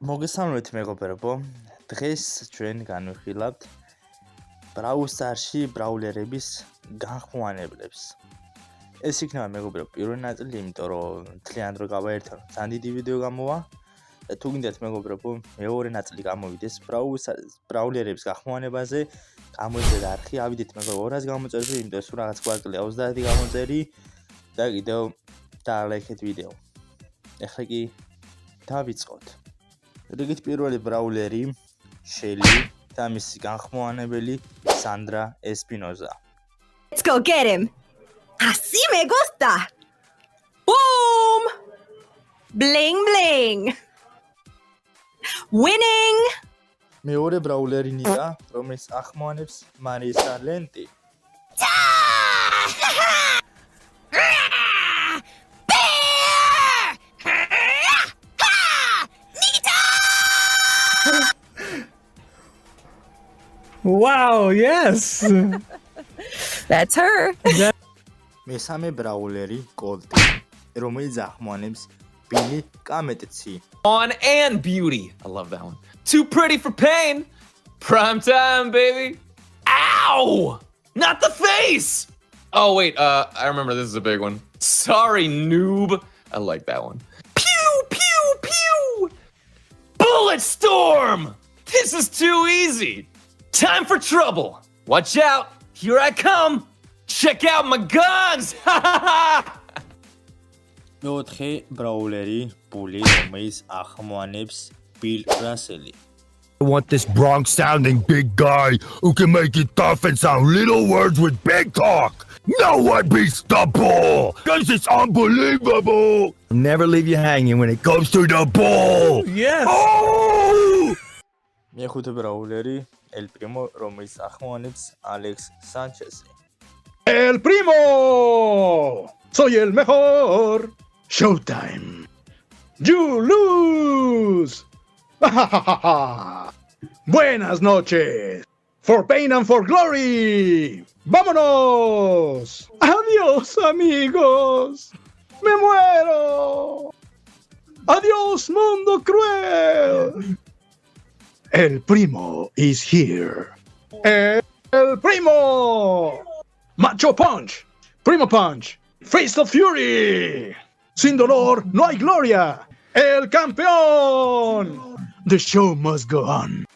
მოგესალმებით მეგობრებო, დღეს ჩვენ განვიხილავთ Brawl Stars-ში ბრაულერების განხმოვანებლებს. ეს იქნება მეგობრებო პირველი ნაწილი, იმიტომ რომ მთლიანად რო გავაერთო, ძალიან დიდი ვიდეო გამოვა და თუ გინდათ მეგობრებო, მეორე ნაწილი გამოვიდეს ბრაულერების განხმოვანებაზე, გამოიწერეთ არხი, ავიდეთ მეგობრებო 200 გამოწერზე, იმიტომ რომ რაღაც კვარტალი 30 გამოდერი და კიდევ დაალაიქეთ ვიდეო. ეხლა კი დავიწყოთ. რიგით პირველი ბრაულერი შელი და მისი განხმოვანებელი Sandra Espinosa. Let's go get him. Así me gusta. Boom! Bling bling. Winning. მეორე ბრაულერი ნიკა, რომელიც ახმოვანებს Marisa Lenti. Wow, yes. That's her. მესამე ბრაულერი კოლტი, რომელიც ახმოვანებს Billy Kametsi. On and beauty. I love that one. Too pretty for pain. Prime time, baby. Ow! Not the face. Oh wait, I remember this is a big one. Sorry, noob. I like that one. Pew pew pew. Bullet storm. This is too easy. Time for trouble. Watch out. Here I come. Check out my guns. მეოთხე ბრაულერი Bully, რომელიც ახმოვანებს Bill Russell. I want this Bronx sounding big guy who can make it tough and sound little words with big talk. No one beats the bull, cause it's unbelievable. I'll never leave you hanging when it comes to the bull. Yes. Oh! მეხუთე ბრაულერი El Primo, რომელიც ახმოვანებს Alex Sanchez. El Primo! Soy el mejor! Showtime! You lose! Buenas noches! For pain and for glory! ¡Vámonos! ¡Adiós, amigos! ¡Me muero! ¡Adiós, mundo cruel! El Primo is here. El Primo! Macho Punch! Primo Punch! Face of Fury! Sin dolor no hay gloria! El campeón! The show must go on.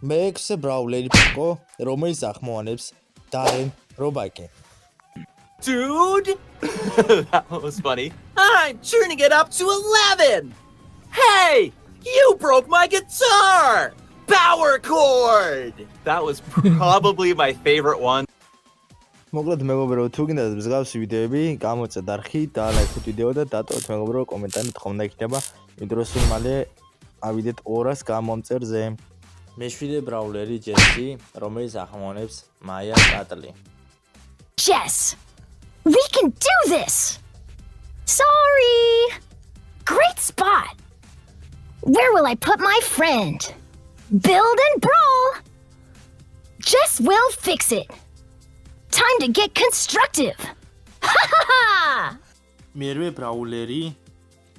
მეექვსე ბრაულერი პიკო, რომელიც ახმოვანებს Darren Robakin. Dude! That was funny. I'm turning it up to 11! Hey! You broke my guitar! Power chord! That was probably my favorite one. მოკლედ მეგობრებო, თუ გინდათ მსგავსი ვიდეოები, გამოწეთ არხი და ლაიქოთ ვიდეო და დატოვოთ მეგობრებო კომენტარი თხოვნა იქნება, იმიტომ რომ სულ მალე ავიდეთ 200 გამომწერზე. მეშვიდე ბრაულერი ჯესი, რომელიც ახმოვანებს Maya Catley. Jess, we can do this. Sorry. Great spot. Where will I put my friend? Build and brawl. Jess will fix it. Time to get constructive. Ha ha ha! მერვე ბრაულერი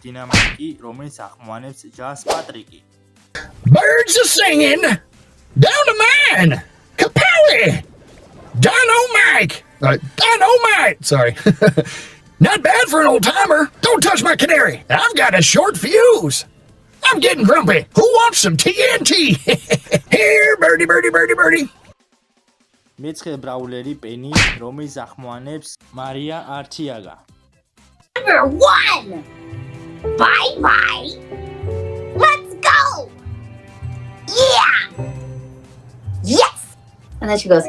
დინამიკი, რომელიც ახმოვანებს Jazz Patrick. Birds are singing. Dynamite. Capelli. Dynamite. Dynamite. Sorry. Not bad for an old timer. Don't touch my canary. I've got a short fuse. I'm getting grumpy. Who wants some TNT? Here, birdie, birdie, birdie, birdie. მეცხრე ბრაულერი პენი, რომელიც ახმოვანებს Maria Artiaga. Number 1! Bye-bye! Let's go! Yeah! Yes! And then she goes,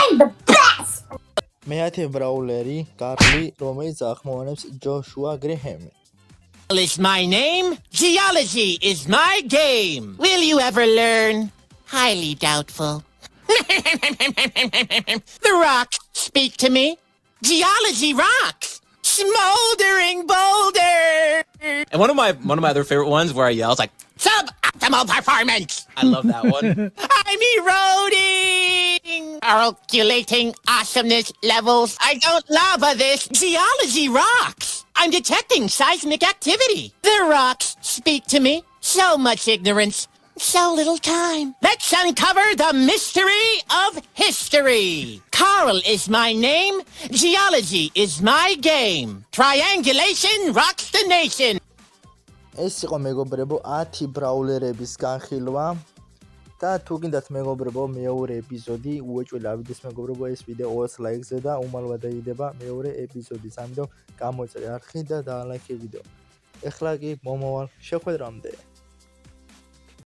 I'm the best! მეათე ბრაულერი Carly, რომელიც ახმოვანებს Joshua Graham. Is my name? Geology is my game. Will you ever learn? Highly doubtful. The rocks speak to me. Geology rocks. Smoldering boulder. And one of my other favorite ones where I yells like suboptimal performance. I love that one. I'm eroding, calculating awesomeness levels. I don't lava this. Geology rocks. I'm detecting seismic activity. The rocks speak to me. So much ignorance. So little time. Let's uncover the mystery of history. Carl is my name. Geology is my game. Triangulation rocks the nation. ეს იყო მეგობრებო 10 ბრაულერების განხილვა და თუ გინდათ მეგობრებო მეორე ეპიზოდი უეჭველი ავიდეს მეგობრებო ეს ვიდეო 200 ლაიქზე და უმალვა დაიდება მეორე ეპიზოდის ამიტომ გამოწერე არხი და დაალაიქე ვიდეო ეხლა კი მომავალ შეხვედრამდე